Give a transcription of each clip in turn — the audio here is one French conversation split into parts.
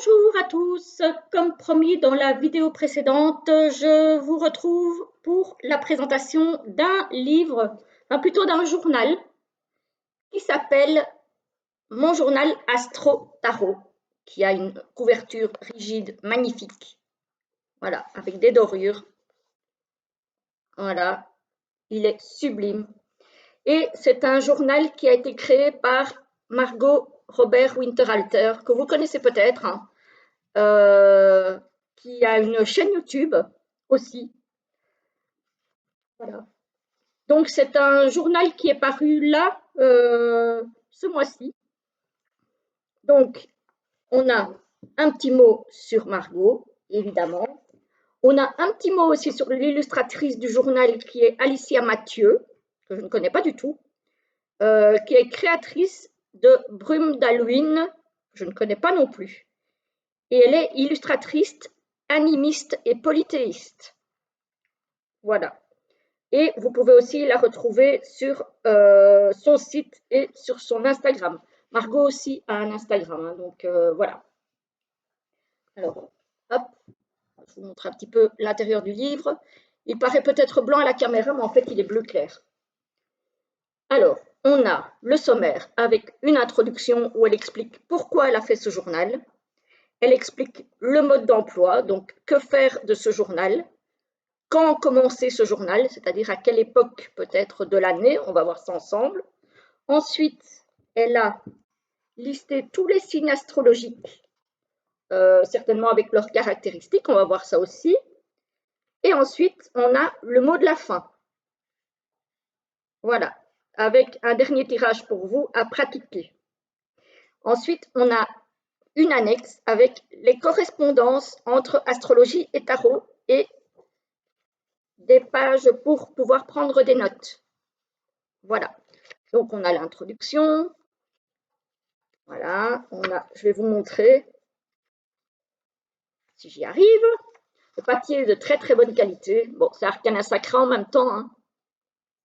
Bonjour à tous, comme promis dans la vidéo précédente, je vous retrouve pour la présentation d'un livre, enfin plutôt d'un journal qui s'appelle Mon journal Astro Tarot, qui a une couverture rigide, magnifique, voilà, avec des dorures, voilà, il est sublime. Et c'est un journal qui a été créé par Margot Robert Winterhalter, que vous connaissez peut-être, hein. Qui a une chaîne YouTube aussi. Voilà. Donc c'est un journal qui est paru là ce mois-ci. Donc on a un petit mot sur Margot, évidemment. On a un petit mot aussi sur l'illustratrice du journal qui est Alicia Mathieu, que je ne connais pas du tout, qui est créatrice de Brume d'Halloween, je ne connais pas non plus. Et elle est illustratrice, animiste et polythéiste. Voilà. Et vous pouvez aussi la retrouver sur son site et sur son Instagram. Margot aussi a un Instagram, hein, donc voilà. Alors, hop, je vous montre un petit peu l'intérieur du livre. Il paraît peut-être blanc à la caméra, mais en fait, il est bleu clair. Alors, on a le sommaire avec une introduction où elle explique pourquoi elle a fait ce journal. Elle explique le mode d'emploi, donc que faire de ce journal, quand commencer ce journal, c'est-à-dire à quelle époque peut-être de l'année, on va voir ça ensemble. Ensuite, elle a listé tous les signes astrologiques, certainement avec leurs caractéristiques, on va voir ça aussi. Et ensuite, on a le mot de la fin. Voilà, avec un dernier tirage pour vous à pratiquer. Ensuite, on a une annexe avec les correspondances entre astrologie et tarot et des pages pour pouvoir prendre des notes. Voilà. Donc, on a l'introduction. Voilà, je vais vous montrer si j'y arrive. Le papier est de très très bonne qualité. Bon, c'est Arcana Sacra en même temps, hein.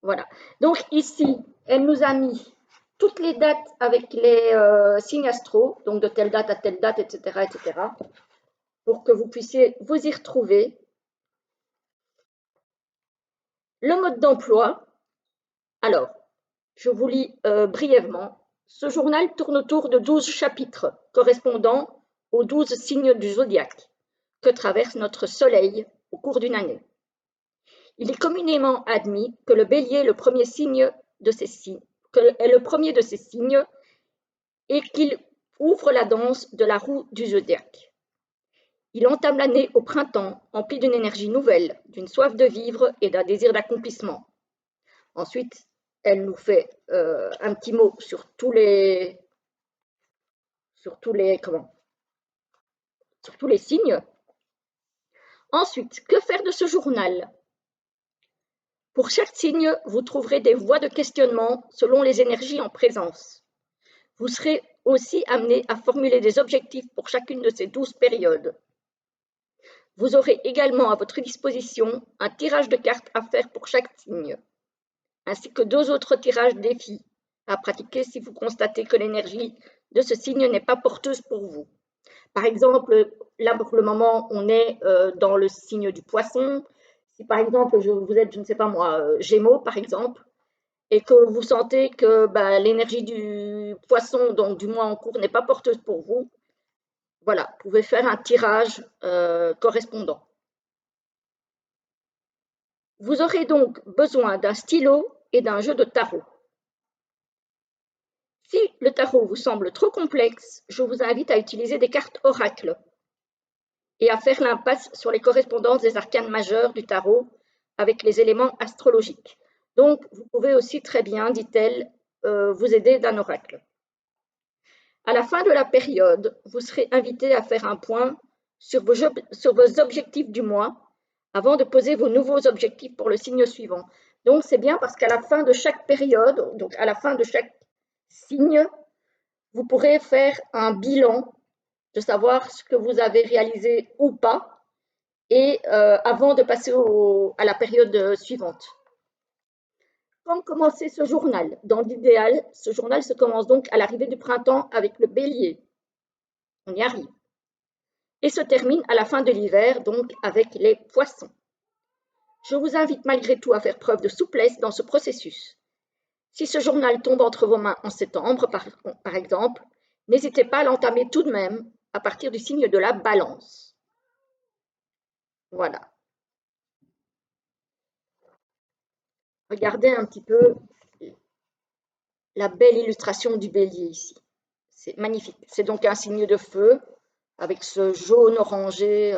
Voilà. Donc ici, elle nous a mis toutes les dates avec les signes astro, donc de telle date à telle date, etc., etc., pour que vous puissiez vous y retrouver. Le mode d'emploi. Alors, je vous lis brièvement. Ce journal tourne autour de 12 chapitres correspondant aux 12 signes du zodiaque que traverse notre Soleil au cours d'une année. Il est communément admis que le Bélier est le premier de ces signes et qu'il ouvre la danse de la roue du zodiaque. Il entame l'année au printemps, empli d'une énergie nouvelle, d'une soif de vivre et d'un désir d'accomplissement. Ensuite, elle nous fait un petit mot sur tous les signes. Ensuite, que faire de ce journal? Pour chaque signe, vous trouverez des voies de questionnement selon les énergies en présence. Vous serez aussi amené à formuler des objectifs pour chacune de ces 12 périodes. Vous aurez également à votre disposition un tirage de cartes à faire pour chaque signe, ainsi que 2 autres tirages défis à pratiquer si vous constatez que l'énergie de ce signe n'est pas porteuse pour vous. Par exemple, là pour le moment, on est dans le signe du poisson. Si par exemple, vous êtes, je ne sais pas moi, Gémeaux par exemple, et que vous sentez que l'énergie du poisson, donc du mois en cours, n'est pas porteuse pour vous, voilà, vous pouvez faire un tirage correspondant. Vous aurez donc besoin d'un stylo et d'un jeu de tarot. Si le tarot vous semble trop complexe, je vous invite à utiliser des cartes oracles et à faire l'impasse sur les correspondances des arcanes majeures du tarot avec les éléments astrologiques. Donc, vous pouvez aussi très bien, dit-elle, vous aider d'un oracle. À la fin de la période, vous serez invité à faire un point sur vos objectifs du mois avant de poser vos nouveaux objectifs pour le signe suivant. Donc, c'est bien parce qu'à la fin de chaque période, donc à la fin de chaque signe, vous pourrez faire un bilan de savoir ce que vous avez réalisé ou pas et avant de passer à la période suivante. Quand commencer ce journal? Dans l'idéal, ce journal se commence donc à l'arrivée du printemps avec le bélier. On y arrive. et se termine à la fin de l'hiver, donc avec les poissons. Je vous invite malgré tout à faire preuve de souplesse dans ce processus. Si ce journal tombe entre vos mains en septembre, par exemple, n'hésitez pas à l'entamer tout de même à partir du signe de la balance. Voilà. Regardez un petit peu la belle illustration du bélier ici. C'est magnifique. C'est donc un signe de feu avec ce jaune orangé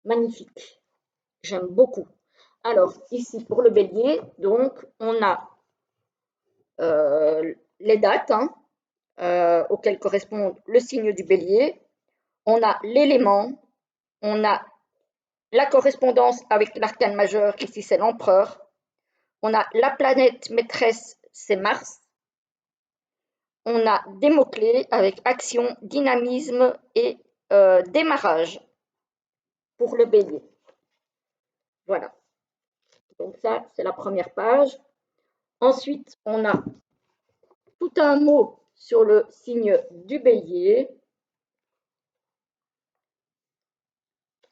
magnifique. J'aime beaucoup. Alors, ici, pour le bélier, donc, on a les dates auxquelles correspond le signe du bélier. On a l'élément, on a la correspondance avec l'arcane majeur, ici c'est l'empereur. On a la planète maîtresse, c'est Mars. On a des mots-clés avec action, dynamisme et démarrage pour le bélier. Voilà. Donc ça, c'est la première page. Ensuite, on a tout un mot sur le signe du bélier.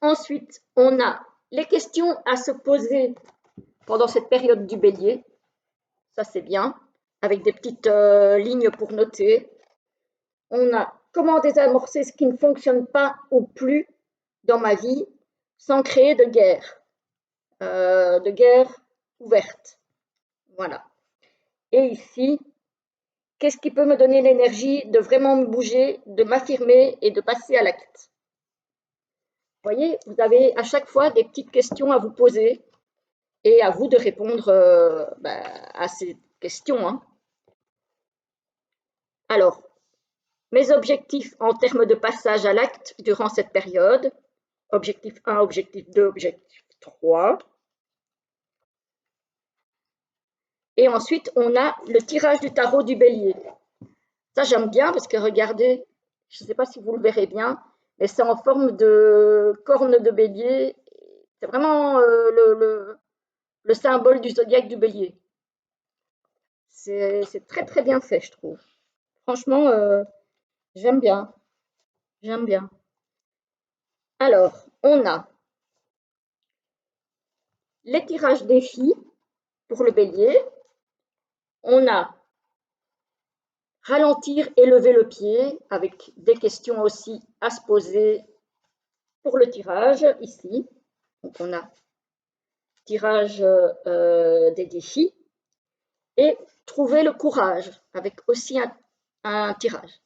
Ensuite, on a les questions à se poser pendant cette période du bélier. Ça, c'est bien, avec des petites lignes pour noter. On a comment désamorcer ce qui ne fonctionne pas ou plus dans ma vie sans créer de guerre ouverte. Voilà. Et ici, qu'est-ce qui peut me donner l'énergie de vraiment me bouger, de m'affirmer et de passer à l'acte? Vous voyez, vous avez à chaque fois des petites questions à vous poser et à vous de répondre à ces questions. Hein. Alors, mes objectifs en termes de passage à l'acte durant cette période. Objectif 1, objectif 2, objectif 3. Et ensuite, on a le tirage du tarot du bélier. Ça, j'aime bien parce que regardez, je ne sais pas si vous le verrez bien, mais c'est en forme de corne de bélier. C'est vraiment le symbole du zodiaque du bélier. C'est très très bien fait, je trouve. Franchement, j'aime bien. J'aime bien. Alors, on a les tirages défis pour le bélier. On a ralentir et lever le pied avec des questions aussi à se poser pour le tirage ici. Donc, on a tirage des défis et trouver le courage avec aussi un tirage.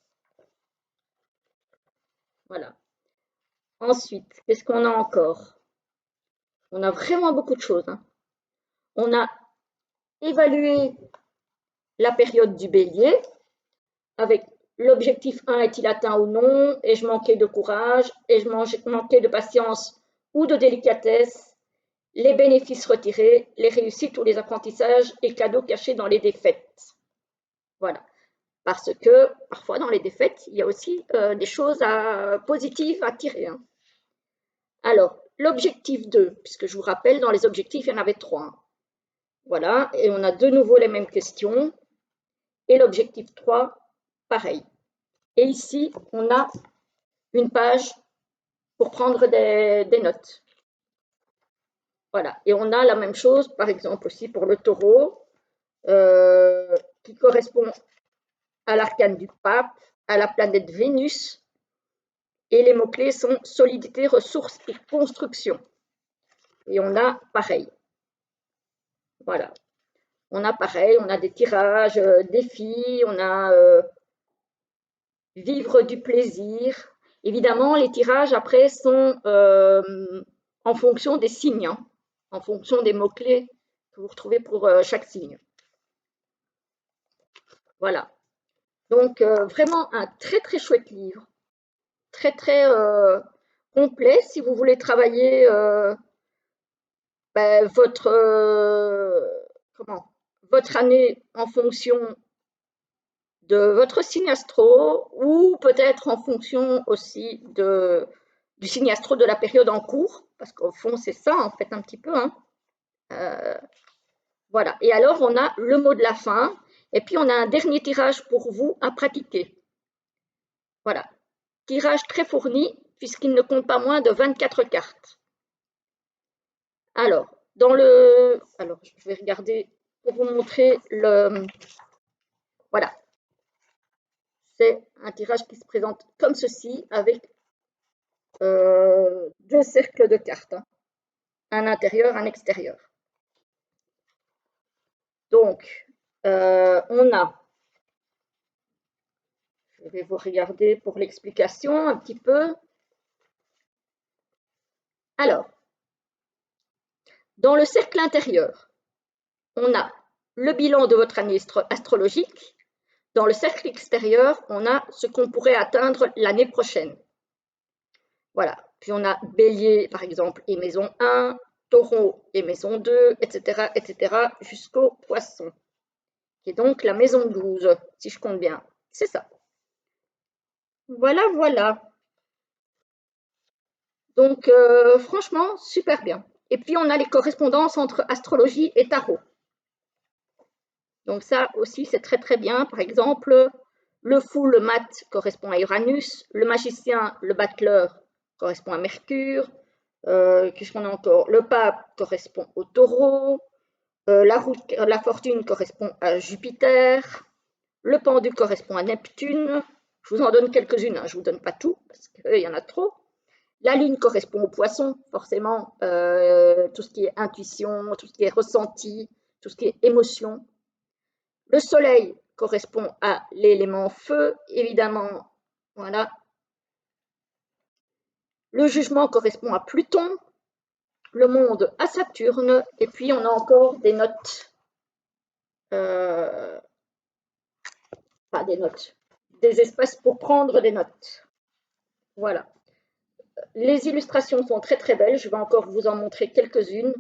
Voilà. Ensuite, qu'est-ce qu'on a encore? On a vraiment beaucoup de choses. Hein. On a évalué la période du bélier avec l'objectif 1 est-il atteint ou non, ai-je manqué de courage, ai-je manqué de patience ou de délicatesse, les bénéfices retirés, les réussites ou les apprentissages et cadeaux cachés dans les défaites. Voilà. Parce que parfois dans les défaites, il y a aussi des choses positives à tirer. Hein. Alors, l'objectif 2, puisque je vous rappelle, dans les objectifs, il y en avait 3. Hein. Voilà, et on a de nouveau les mêmes questions. Et l'objectif 3, pareil. Et ici, on a une page pour prendre des notes. Voilà, et on a la même chose, par exemple, aussi pour le taureau, qui correspond à l'arcane du pape, à la planète Vénus, et les mots-clés sont solidité, ressources et construction. Et on a pareil. Voilà. On a pareil, on a des tirages, défis, on a vivre du plaisir. Évidemment, les tirages après sont en fonction des signes, hein, en fonction des mots-clés que vous retrouvez pour chaque signe. Voilà. Donc, vraiment un très très chouette livre, très très complet si vous voulez travailler votre année en fonction de votre signe astro ou peut-être en fonction aussi du signe astro de la période en cours, parce qu'au fond c'est ça en fait un petit peu. Hein. Voilà. Et alors on a le mot de la fin et puis on a un dernier tirage pour vous à pratiquer. Voilà. Tirage très fourni, puisqu'il ne compte pas moins de 24 cartes. Alors, je vais regarder pour vous montrer le... Voilà. C'est un tirage qui se présente comme ceci, avec deux cercles de cartes, hein. Un intérieur, un extérieur. Donc, on a... Je vais vous regarder pour l'explication un petit peu. Alors, dans le cercle intérieur, on a le bilan de votre année astrologique. Dans le cercle extérieur, on a ce qu'on pourrait atteindre l'année prochaine. Voilà. Puis on a Bélier, par exemple, et maison 1, Taureau et maison 2, etc., etc., jusqu'au Poisson, qui est donc la maison 12, si je compte bien. C'est ça. Voilà, voilà. Donc, franchement, super bien. Et puis, on a les correspondances entre astrologie et tarot. Donc ça aussi, c'est très très bien. Par exemple, le fou, le mat, correspond à Uranus. Le magicien, le battleur, correspond à Mercure. Qu'est-ce qu'on a encore? Le pape correspond au taureau. La fortune correspond à Jupiter. Le pendu correspond à Neptune. Je vous en donne quelques-unes, hein. Je ne vous donne pas tout, parce qu'il y en a trop. La lune correspond au poisson, forcément. Tout ce qui est intuition, tout ce qui est ressenti, tout ce qui est émotion. Le soleil correspond à l'élément feu, évidemment, voilà. Le jugement correspond à Pluton, le monde à Saturne, et puis on a encore des notes, pas des notes, des espaces pour prendre des notes. Voilà. Les illustrations sont très très belles, je vais encore vous en montrer quelques-unes.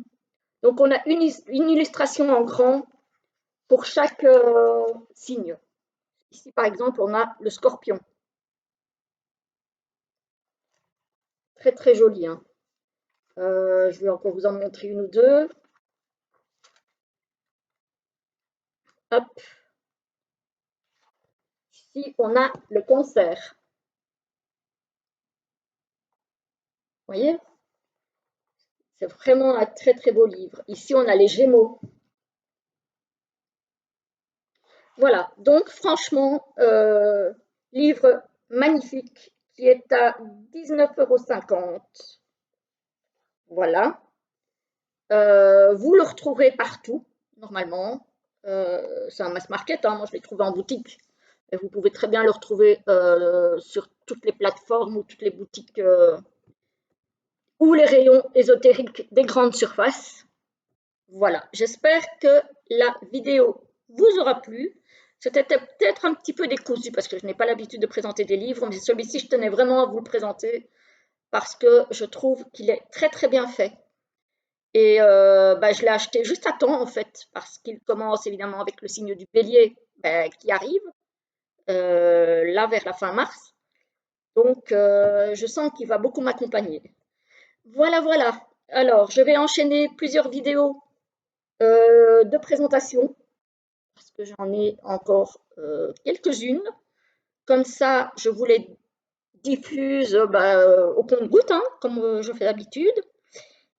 Donc on a une illustration en grand pour chaque signe. Ici par exemple, on a le scorpion. Très très joli, hein. Je vais encore vous en montrer une ou deux. Hop. Ici, on a le cancer. Vous voyez? C'est vraiment un très très beau livre. Ici, on a les Gémeaux. Voilà, donc franchement, livre magnifique qui est à 19,50 €. Voilà. Vous le retrouverez partout, normalement. C'est un mass market, hein. Moi je l'ai trouvé en boutique. Et vous pouvez très bien le retrouver sur toutes les plateformes ou toutes les boutiques ou les rayons ésotériques des grandes surfaces. Voilà, j'espère que la vidéo vous aura plu. C'était peut-être un petit peu décousu parce que je n'ai pas l'habitude de présenter des livres, mais celui-ci, je tenais vraiment à vous le présenter parce que je trouve qu'il est très très bien fait. Et je l'ai acheté juste à temps en fait, parce qu'il commence évidemment avec le signe du bélier qui arrive, là vers la fin mars. Donc je sens qu'il va beaucoup m'accompagner. Voilà, voilà. Alors, je vais enchaîner plusieurs vidéos de présentation, parce que j'en ai encore quelques-unes. Comme ça, je vous les diffuse au compte-gouttes, hein, comme je fais d'habitude.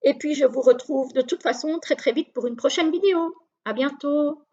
Et puis, je vous retrouve de toute façon très très vite pour une prochaine vidéo. À bientôt!